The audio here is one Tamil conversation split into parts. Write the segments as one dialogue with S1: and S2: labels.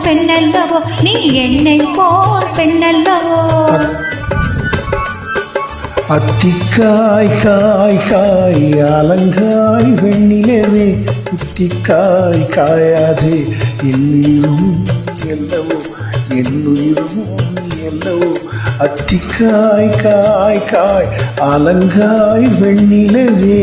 S1: பெண்ணல்லவோ நீ என்னை போல் பெண்ணல்லவோ
S2: அத்திக்காய் காய் காய் அலங்காய் வெண்ணிலவே இத்திக்காய் காயாதே என்னுயிரும் எல்லவோ என்னுயிரும் எல்லவோ அத்திக்காய் காய் காய் அலங்காய் வெண்ணிலவே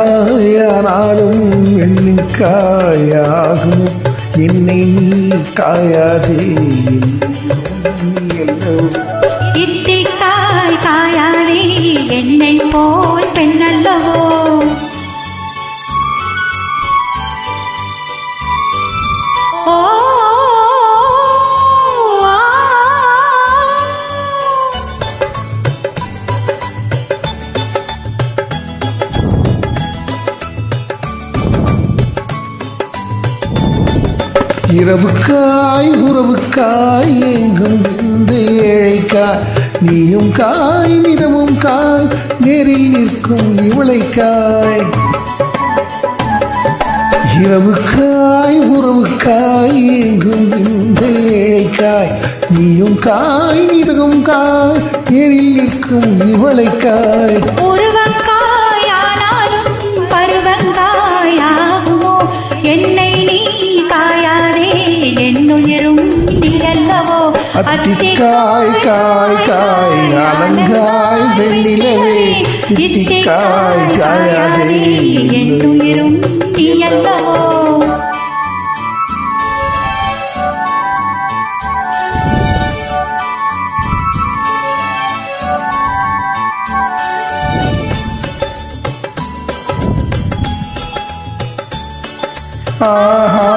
S2: மாதுளங்காயானாலும் எண்ணின் காயாகும் என்னை நீ காயாதே
S1: இத்திக்காய் காயாதே என்னை போல் பெண்ணல்லவோ
S2: இரவுக்காய் உறவுக்காய் எங்கும் இந்த ஏழைக்காய் நீயும் காய் மிதமும் காய் நேரில் நிற்கும் இவளைக்காய் இரவுக்காய் உறவுக்காய் எங்கும் இந்த ஏழைக்காய் நீயும் காய் மிதமும் காய் நேரில் நிற்கும் இவளைக்காய் அத்திக்காய் காய் காய் அலங்காய் வெண்ணிலவே தித்திக்காய் காயாதே
S1: என்னுயிரும் நீயல்லவோ
S2: ஆஹா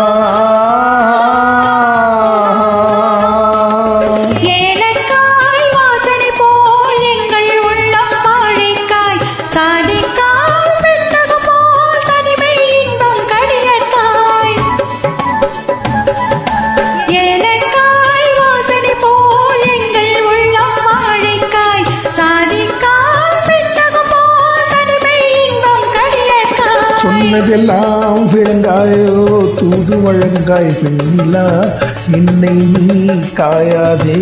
S2: சொன்னதெல்லாம் விளங்காயோ தூது வழங்காய் வெண்ணிலா என்னை நீ காயாதே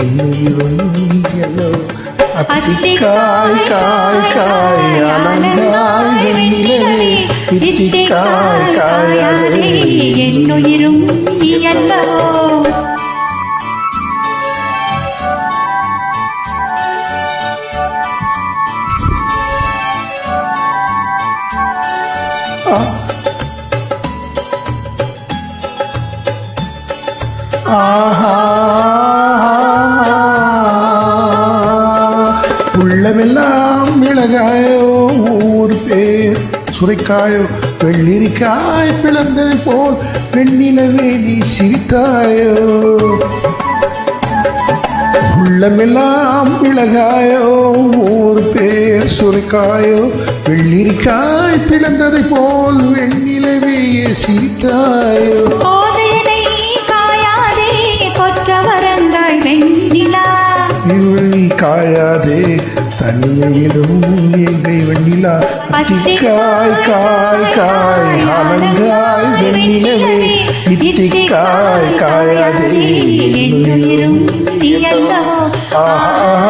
S2: என்னுயிரும் எல்லோ அத்திக்காய் காய் காய் அலங்காய் வெண்ணிலவே இத்திக்காய் காயாதே
S1: என்னுயிரும் நீயல்லவோ
S2: ஆஹா உள்ளமெல்லாம் மிளகாயோ ஊர் பேர் சுரைக்காயோ வெள்ளிரிக்காய் பிளந்தது போல் வெண்ணிலவே நீ சிரித்தாயோ உள்ளமெல்லாம் மிளகாயோ ஊர் பேர் சுரைக்காயோ வெள்ளிரிக்காய் பிளந்ததை போல் வெண்ணிலவே சிரித்தாயோ காயாதே தனிமையிலும் எங்கை வெண்ணிலா இத்திக்காய் காய் காய் அலங்காய் வெண்ணிலவே இத்திக்காய் காயாதே
S1: என்னுயிரும் நீயல்லவோ
S2: ஆஹா